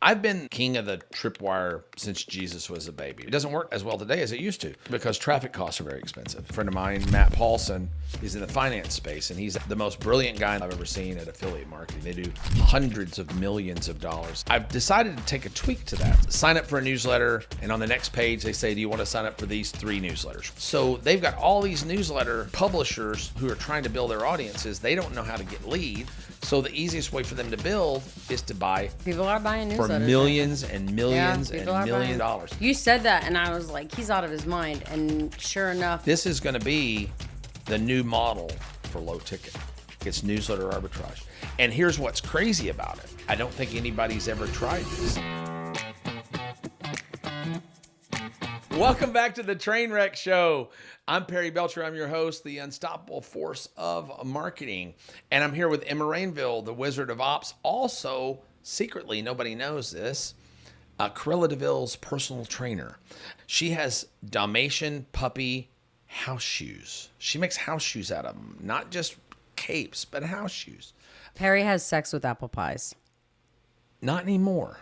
I've been king of the Tripwire since Jesus was a baby. It doesn't work as well today as it used to because traffic costs are very expensive. A friend of mine, Matt Paulson, is in the finance space, and he's the most brilliant guy I've ever seen at affiliate marketing. They do hundreds of millions of dollars. I've decided to take a tweak to that. Sign up for a newsletter, and on the next page, they say, do you want to sign up for these 3 newsletters? So they've got all these newsletter publishers who are trying to build their audiences. They don't know how to get lead. So the easiest way for them to build is to buy. People are buying newsletters. For millions and millions and millions of dollars. You said that, and I was like, he's out of his mind. And sure enough, this is going to be the new model for low ticket. It's newsletter arbitrage. And here's what's crazy about it. I don't think anybody's ever tried this. Welcome back to the Trainwreck Show. I'm Perry Belcher. I'm your host, the unstoppable force of marketing. And I'm here with Emma Rainville, the Wizard of Ops. Also, secretly, nobody knows this, Cruella DeVille's personal trainer. She has Dalmatian puppy house shoes. She makes house shoes out of them, not just capes, but house shoes. Perry has sex with apple pies. Not anymore.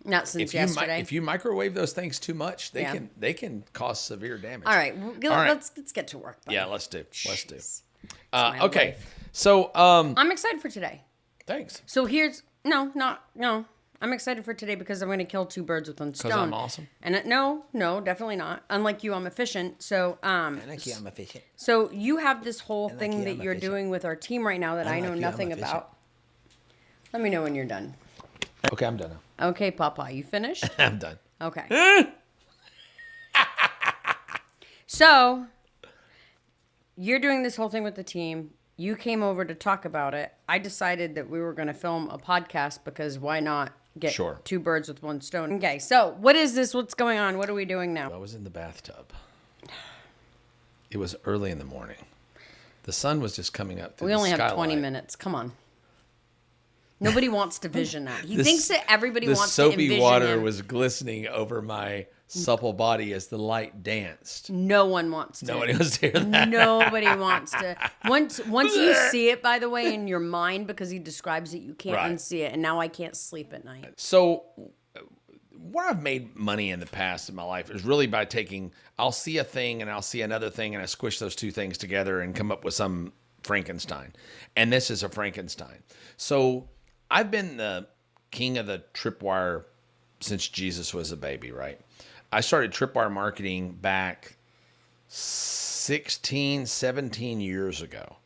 Not since yesterday. If you microwave those things too much, they can cause severe damage. All right, let's get to work. Buddy. Yeah, let's do. Okay, life. So I'm excited for today. Thanks. So here's no. I'm excited for today because I'm going to kill 2 birds with one stone. Because I'm awesome. And no, definitely not. Unlike you, I'm efficient. So Unlike you, I'm efficient. So you have this whole thing that you're doing with our team right now that I know nothing about. Let me know when you're done. Okay, I'm done now. Okay, Papa, you finished? I'm done. Okay. So, you're doing this whole thing with the team. You came over to talk about it. I decided that we were going to film a podcast because why not get 2 birds with one stone? Okay, so what is this? What's going on? What are we doing now? I was in the bathtub. It was early in the morning. The sun was just coming up through the skylight. We only have 20 minutes. Come on. Nobody wants to vision that. He thinks that everybody wants to envision The soapy water him. was glistening over my supple body as the light danced. No one wants to. Nobody wants to hear that. Nobody wants to. Once you see it, by the way, in your mind, because he describes it, you can't unsee it. And now I can't sleep at night. So where I've made money in the past in my life is really by I'll see a thing and I'll see another thing and I squish those 2 things together and come up with some Frankenstein. And this is a Frankenstein. So I've been the king of the Tripwire since Jesus was a baby, right? I started Tripwire marketing back 16, 17 years ago.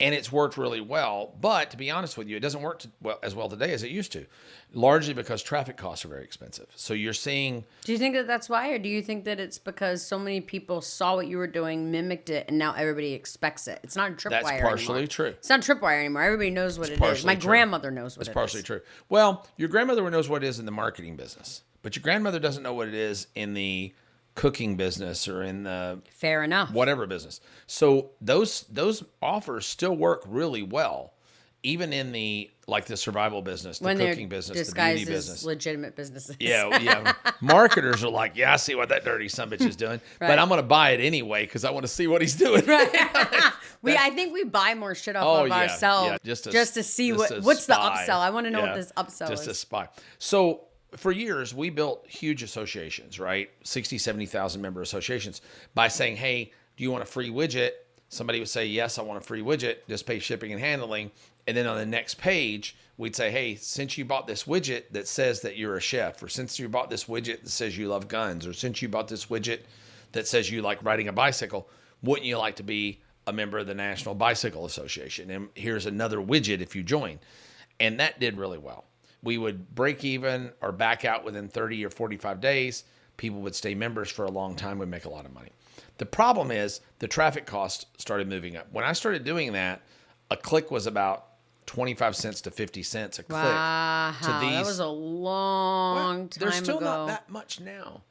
And it's worked really well. But to be honest with you, it doesn't work as well today as it used to, largely because traffic costs are very expensive. So you're seeing... Do you think that that's why? Or do you think that it's because so many people saw what you were doing, mimicked it, and now everybody expects it? It's not Tripwire That's partially anymore. true. It's not Tripwire anymore. Everybody knows what it is. My grandmother knows what it is. It's partially true. Well, your grandmother knows what it is in the marketing business. But your grandmother doesn't know what it is in the cooking business or in the fair enough whatever business. So those offers still work really well, even in the survival business, the cooking business, the beauty business, legitimate businesses. Yeah. Marketers are like, yeah, I see what that dirty sumbitch is doing, but I'm going to buy it anyway because I want to see what he's doing. Right. I think we buy more shit off of ourselves just to see what's the upsell. I want to know what this upsell is. Just to spy. So for years, we built huge associations, right? 60, 70,000 member associations by saying, hey, do you want a free widget? Somebody would say, yes, I want a free widget. Just pay shipping and handling. And then on the next page, we'd say, hey, since you bought this widget that says that you're a chef, or since you bought this widget that says you love guns, or since you bought this widget that says you like riding a bicycle, wouldn't you like to be a member of the National Bicycle Association? And here's another widget if you join. And that did really well. We would break even or back out within 30 or 45 days. People would stay members for a long time, would make a lot of money. The problem is the traffic cost started moving up. When I started doing that, a click was about 25 cents to 50 cents a click. Wow, that was a long time ago. There's still not that much now.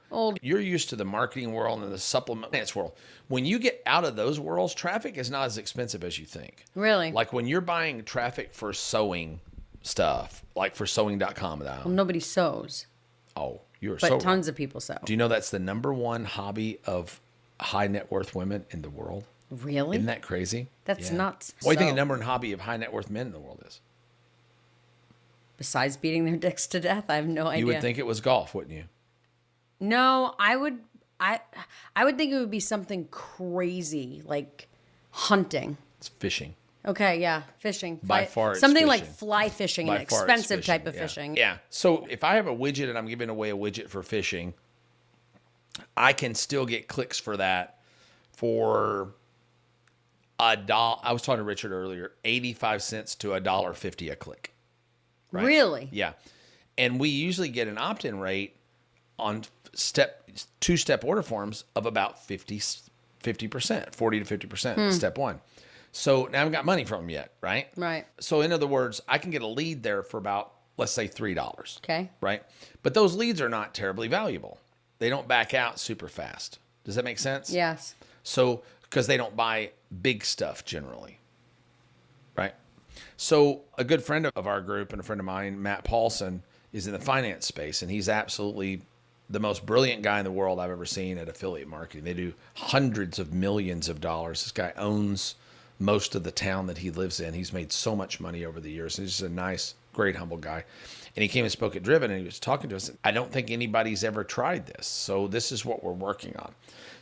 You're used to the marketing world and the supplements world. When you get out of those worlds, traffic is not as expensive as you think. Really? Like when you're buying traffic for sewing stuff, like for sewing.com. Well, nobody sews. Oh, you're so But tons of people sew. Do you know that's the #1 hobby of high net worth women in the world? Really? Isn't that crazy? That's nuts. What do you think the #1 hobby of high net worth men in the world is? besides beating their dicks to death? I have no idea. You would think it was golf, wouldn't you? No, I would think it would be something crazy like hunting. It's fishing. Okay, yeah, fishing. By far, it's something fishing. like fly fishing, an expensive type of fishing. Yeah. So if I have a widget and I'm giving away a widget for fishing, I can still get clicks for that for $1. I was talking to Richard earlier, 85 cents to $1.50 a click. Right? Really? Yeah. And we usually get an opt-in rate on two-step order forms of about 50%, 40 to 50%, step one. So now I haven't got money from them yet, right? Right. So in other words, I can get a lead there for about, let's say $3. Okay. Right? But those leads are not terribly valuable. They don't back out super fast. Does that make sense? Yes. So, because they don't buy big stuff generally. Right? So a good friend of our group and a friend of mine, Matt Paulson, is in the finance space, and he's absolutely the most brilliant guy in the world I've ever seen at affiliate marketing. They do hundreds of millions of dollars. This guy owns most of the town that he lives in. He's made so much money over the years. He's just a nice, great, humble guy. And he came and spoke at Driven, and he was talking to us. I don't think anybody's ever tried this. So this is what we're working on.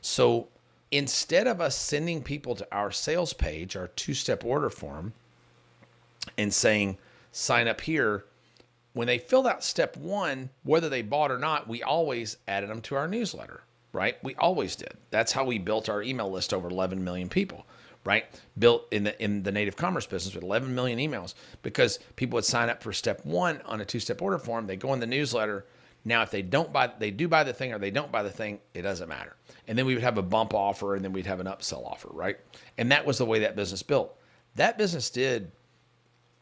So instead of us sending people to our sales page, our two-step order form, and saying, sign up here, when they filled out step one, whether they bought or not, we always added them to our newsletter, right? We always did. That's how we built our email list over 11 million people. Right? Built in the native commerce business with 11 million emails, because people would sign up for step one on a two-step order form. They go in the newsletter. Now, if they do buy the thing or they don't buy the thing, it doesn't matter. And then we would have a bump offer, and then we'd have an upsell offer, right? And that was the way that business built. That business did,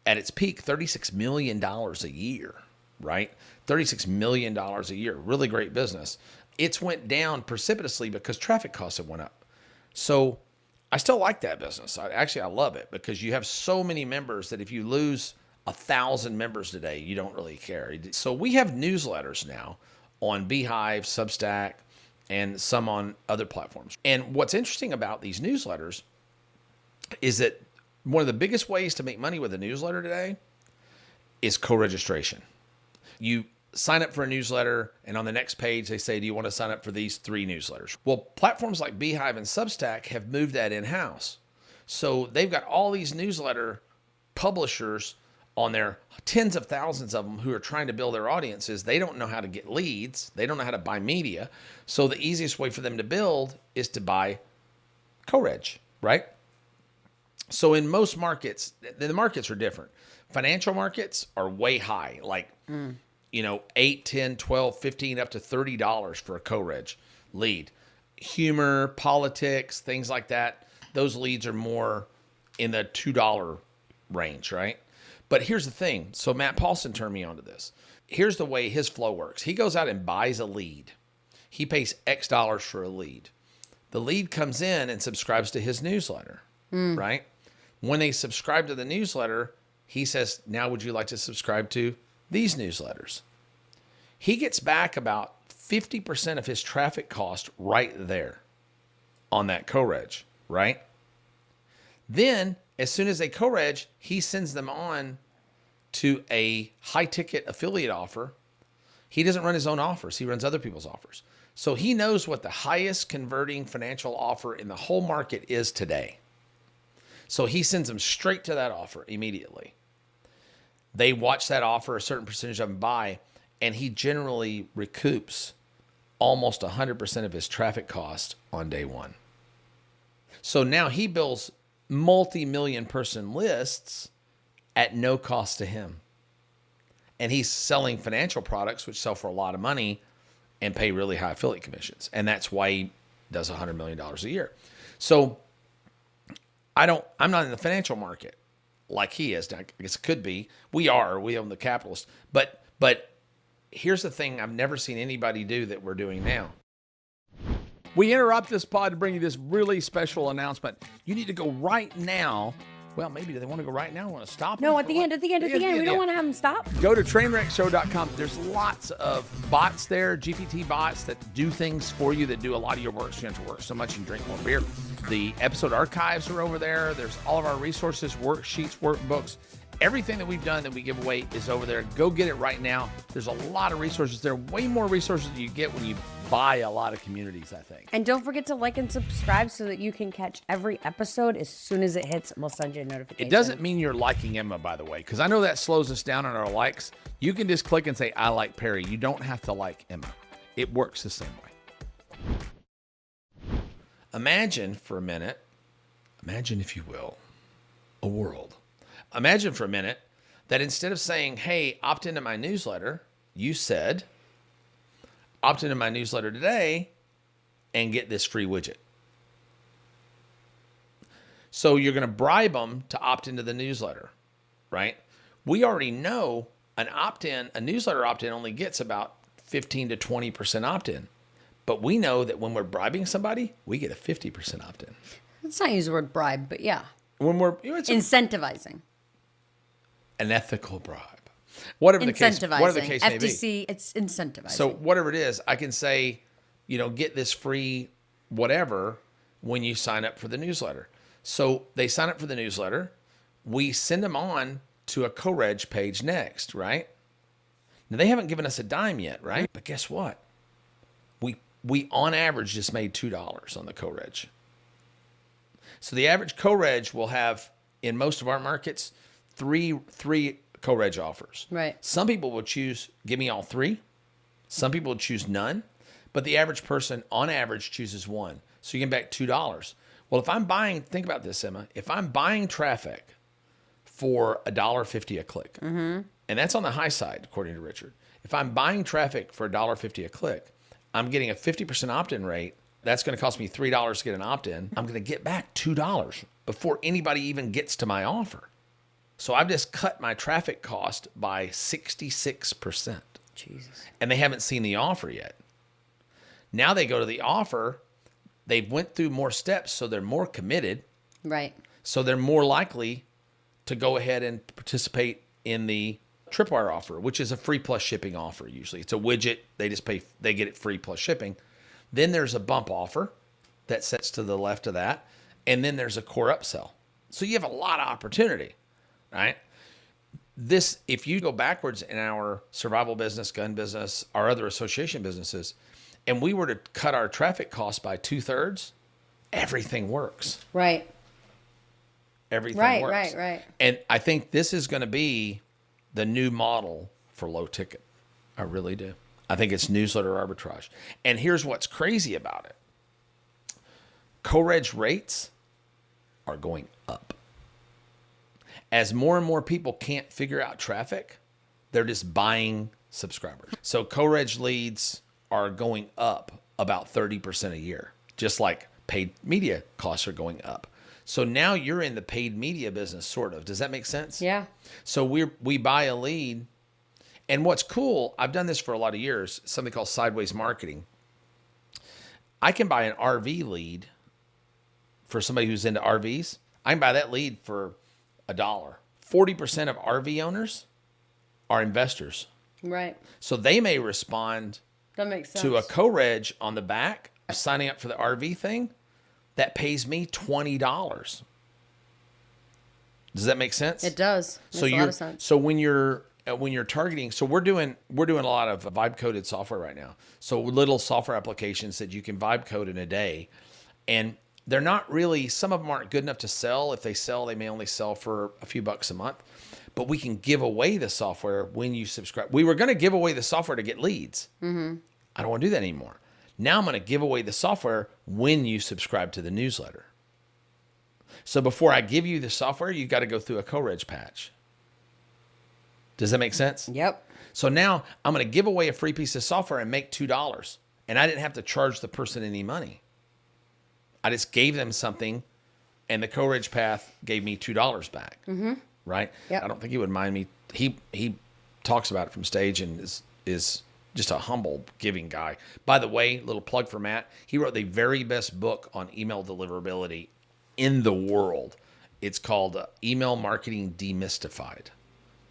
at its peak, $36 million a year, right? $36 million a year. Really great business. It's went down precipitously because traffic costs have went up. So I still like that business. I love it, because you have so many members that if you lose 1,000 members today, you don't really care. So we have newsletters now on Beehiv, Substack, and some on other platforms. And what's interesting about these newsletters is that one of the biggest ways to make money with a newsletter today is co-registration. You sign up for a newsletter, and on the next page, they say, do you want to sign up for these 3 newsletters? Well, platforms like Beehiv and Substack have moved that in-house. So they've got all these newsletter publishers on there, tens of thousands of them, who are trying to build their audiences. They don't know how to get leads. They don't know how to buy media. So the easiest way for them to build is to buy co-reg, right? So in most markets, the markets are different. Financial markets are way high, like 8, 10, 12, 15, up to $30 for a co-reg lead. Humor, politics, things like that, those leads are more in the $2 range, right? But here's the thing. So Matt Paulson turned me onto this. Here's the way his flow works. He goes out and buys a lead. He pays X dollars for a lead. The lead comes in and subscribes to his newsletter, right? When they subscribe to the newsletter, he says, now would you like to subscribe to these newsletters? He gets back about 50% of his traffic cost right there on that co-reg, right? Then, as soon as they co-reg, he sends them on to a high-ticket affiliate offer. He doesn't run his own offers. He runs other people's offers. So he knows what the highest converting financial offer in the whole market is today. So he sends them straight to that offer immediately. They watch that offer, a certain percentage of them buy, and he generally recoups almost 100% of his traffic cost on day one. So now he builds multi-million person lists at no cost to him. And he's selling financial products which sell for a lot of money and pay really high affiliate commissions. And that's why he does $100 million a year. So I'm not in the financial market like he is. Now, I guess it could be. We own the capitalist. But here's the thing I've never seen anybody do that we're doing now. We interrupt this pod to bring you this really special announcement. You need to go right now. Well, maybe they want to go right now. Want to stop? No, at the end. We don't want to have them stop. Go to trainwreckshow.com. There's lots of bots there, GPT bots that do things for you, that do a lot of your work. So you don't have to work so much, you can drink more beer. The episode archives are over there. There's all of our resources, worksheets, workbooks. Everything that we've done that we give away is over there. Go get it right now. There's a lot of resources. There are way more resources you get when you buy a lot of communities, I think. And don't forget to like and subscribe so that you can catch every episode as soon as it hits. We'll send you a notification. It doesn't mean you're liking Emma, by the way, because I know that slows us down on our likes. You can just click and say, I like Perry. You don't have to like Emma. It works the same way. Imagine for a minute, imagine if you will, a world. Imagine for a minute that instead of saying, hey, opt into my newsletter, you said, opt into my newsletter today and get this free widget. So you're going to bribe them to opt into the newsletter, right? We already know a newsletter opt-in only gets about 15 to 20% opt-in. But we know that when we're bribing somebody, we get a 50% opt-in. Let's not use the word bribe, but yeah. When we're incentivizing. An ethical bribe. Whatever the case may be. FTC, it's incentivizing. So whatever it is, I can say, get this free whatever when you sign up for the newsletter. So they sign up for the newsletter. We send them on to a co-reg page next, right? Now, they haven't given us a dime yet, right? But guess what? We on average just made $2 on the co-reg. So the average co-reg will have, in most of our markets, three co-reg offers. Right. Some people will choose, give me all three. Some people will choose none. But the average person, on average, chooses one. So you get back $2. Well, if I'm buying, think about this, Emma. If I'm buying traffic for $1.50 a click, and that's on the high side, according to Richard. If I'm buying traffic for $1.50 a click, I'm getting a 50% opt-in rate. That's going to cost me $3 to get an opt-in. I'm going to get back $2 before anybody even gets to my offer. So I've just cut my traffic cost by 66%. Jesus. And they haven't seen the offer yet. Now they go to the offer. They've went through more steps, so they're more committed. Right. So they're more likely to go ahead and participate in the Tripwire offer, which is a free plus shipping offer. Usually it's a widget. They just pay, they get it free plus shipping. Then there's a bump offer that sits to the left of that. And then there's a core upsell. So you have a lot of opportunity, right? This, if you go backwards in our survival business, gun business, our other association businesses, and we were to cut our traffic costs by 2/3, everything works. Right. Everything works. Right. And I think this is going to be the new model for low ticket. I really do. I think it's newsletter arbitrage. And here's what's crazy about it. Co-reg rates are going up. As more and more people can't figure out traffic, they're just buying subscribers. So co-reg leads are going up about 30% a year, just like paid media costs are going up. So now you're in the paid media business, sort of. Does that make sense? Yeah. So we buy a lead. And what's cool, I've done this for a lot of years, something called sideways marketing. I can buy an RV lead for somebody who's into RVs. I can buy that lead for $1. 40% of RV owners are investors. Right. So they may respond that makes sense. to a co-reg on the back, signing up for the RV thing, that pays me $20. Does that make sense? It does. Makes a lot of sense. So when you're targeting, so we're doing a lot of vibe coded software right now. So little software applications that you can vibe code in a day, and they're not really, some of them aren't good enough to sell. If they sell, they may only sell for a few bucks a month, but we can give away the software when you subscribe. We were going to give away the software to get leads. Mm-hmm. I don't want to do that anymore. Now I'm going to give away the software when you subscribe to the newsletter. So before I give you the software, you've got to go through a co-reg patch. Does that make sense? Yep. So now I'm going to give away a free piece of software and make $2. And I didn't have to charge the person any money. I just gave them something, and the co-reg path gave me $2 back. Mm-hmm. Right? Yep. I don't think he would mind me. He talks about it from stage and is just a humble, giving guy. By the way, little plug for Matt. He wrote the very best book on email deliverability in the world. It's called Email Marketing Demystified.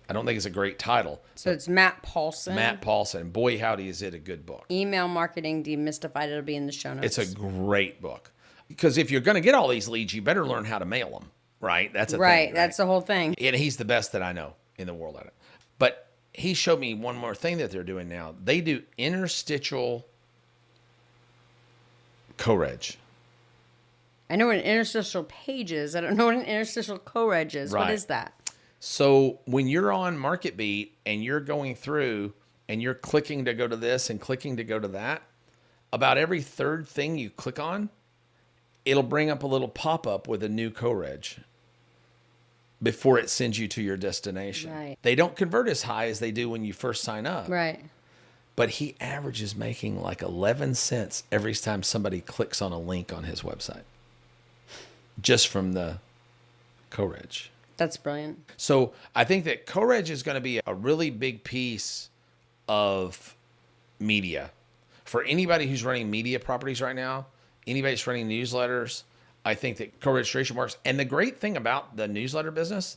I don't think it's a great title. So it's Matt Paulson. Matt Paulson. Boy, howdy, is it a good book. Email Marketing Demystified. It'll be in the show notes. It's a great book. Because if you're going to get all these leads, you better learn how to mail them. right? That's a thing. Right. That's the whole thing. And he's the best that I know in the world at it. But he showed me one more thing that they're doing now. They do interstitial co-reg. I know what an interstitial page is. I don't know what an interstitial co-reg is. Right. What is that? So when you're on MarketBeat and you're going through and you're clicking to go to this and clicking to go to that, about every third thing you click on, it'll bring up a little pop-up with a new co-reg before it sends you to your destination. Right. They don't convert as high as they do when you first sign up. Right. But he averages making like 11 cents every time somebody clicks on a link on his website. Just from the co-reg. That's brilliant. So I think that co-reg is going to be a really big piece of media. For anybody who's running media properties right now, anybody that's running newsletters, I think that co-registration works. And the great thing about the newsletter business,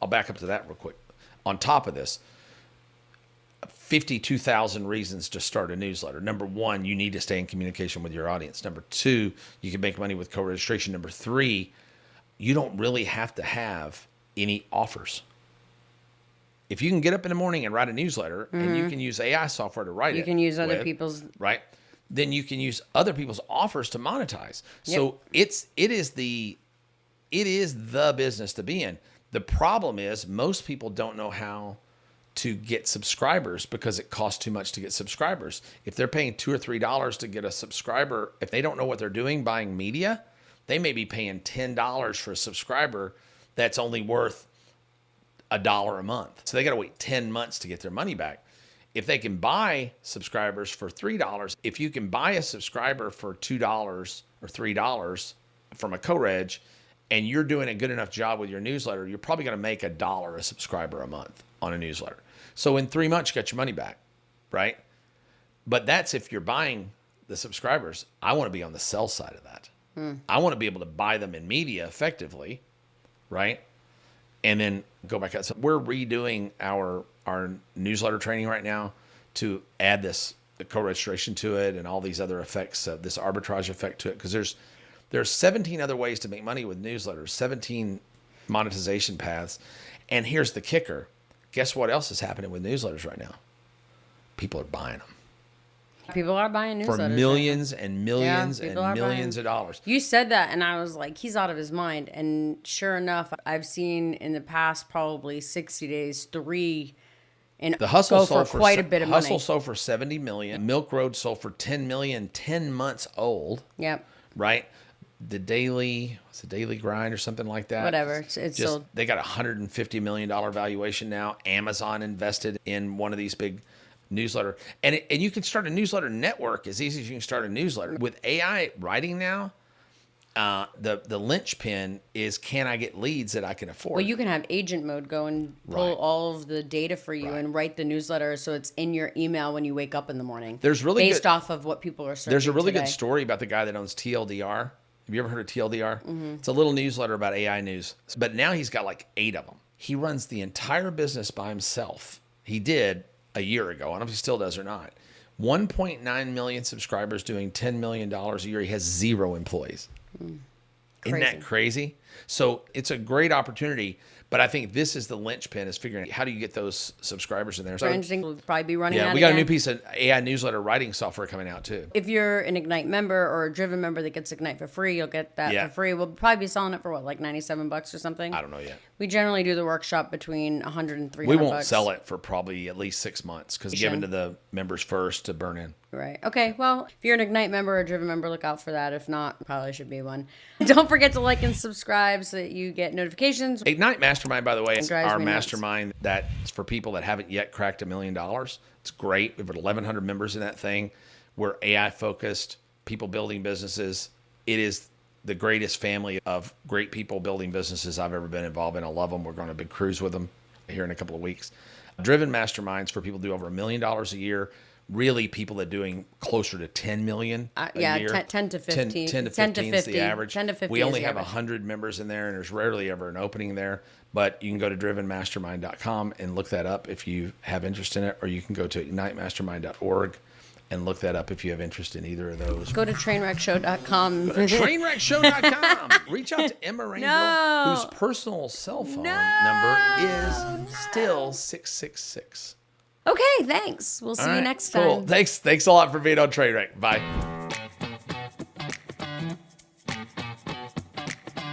I'll back up to that real quick. On top of this, 52,000 reasons to start a newsletter. Number one, you need to stay in communication with your audience. Number two, you can make money with co-registration. Number three, you don't really have to have any offers. If you can get up in the morning and write a newsletter, and you can use AI software to write it. You can use other people's. Right. Then you can use other people's offers to monetize. So it is the business to be in. The problem is most people don't know how to get subscribers because it costs too much to get subscribers. If they're paying $2 or $3 to get a subscriber, if they don't know what they're doing buying media, they may be paying $10 for a subscriber that's only worth $1 a month. So they got to wait 10 months to get their money back. If they can buy subscribers for $3, if you can buy a subscriber for $2 or $3 from a co-reg, and you're doing a good enough job with your newsletter, you're probably going to make $1 a subscriber a month on a newsletter. So in 3 months, you got your money back, right? But that's if you're buying the subscribers. I want to be on the sell side of that. I want to be able to buy them in media effectively, right? And then go back out. So we're redoing our newsletter training right now to add the co-registration to it and all these other effects, this arbitrage effect to it. Because there's 17 other ways to make money with newsletters, 17 monetization paths. And here's the kicker. Guess what else is happening with newsletters right now? People are buying them. People are buying newsletters. For millions and millions and millions of dollars. You said that, and I was like, he's out of his mind. And sure enough, I've seen in the past probably 60 days, 3 and the Hustle go sold for quite a bit of money. Hustle sold for $70 million. Milk Road sold for $10 million, 10 months old. Yep. Right? The Daily Grind or something like that. Whatever. It's sold. They got a $150 million valuation now. Amazon invested in one of these big newsletter. And you can start a newsletter network as easy as you can start a newsletter. With AI writing now, the linchpin is, can I get leads that I can afford? Well, you can have agent mode go and pull all of the data for you and write the newsletter so it's in your email when you wake up in the morning. There's really based off of what people are searching. There's a really today. good story about the guy that owns TLDR. Have you ever heard of TLDR? Mm-hmm. It's a little newsletter about AI news. But now he's got like 8 of them. He runs the entire business by himself. He did a year ago. I don't know if he still does or not. 1.9 million subscribers doing $10 million a year. He has 0 employees. Isn't that crazy? So it's a great opportunity. But I think this is the linchpin, is figuring out how do you get those subscribers in there. So interesting. We'll probably be running out we got again. a new piece of AI newsletter writing software coming out too. If you're an Ignite member or a Driven member that gets Ignite for free, you'll get that for free. We'll probably be selling it for what, like $97 or something? I don't know yet. We generally do the workshop between $100 and $300. We won't sell it for probably at least 6 months because given to the members first to burn in. Right. Okay. Well, if you're an Ignite member or a Driven member, look out for that. If not, probably should be one. Don't forget to like and subscribe so that you get notifications. Ignite Mastermind, by the way, is our me mastermind that's for people that haven't yet cracked $1 million. It's great. We have 1,100 members in that thing. We're AI focused, people building businesses. It is the greatest family of great people building businesses I've ever been involved in. I love them. We're going on a big cruise with them here in a couple of weeks. Driven Masterminds for people who do over $1 million a year. Really, people that are doing closer to 10 million a year. 10 to 15. 10 to 15 is the average. 10 to 15 we only is the have average. 100 members in there, and there's rarely ever an opening there. But you can go to drivenmastermind.com and look that up if you have interest in it, or you can go to ignitemastermind.org. And look that up if you have interest in either of those. Go to trainwreckshow.com. Trainwreckshow.com. Reach out to Emma Rainville, whose personal cell phone number is still 666. Okay, thanks. We'll see you next time. Cool. Thanks a lot for being on Trainwreck. Bye.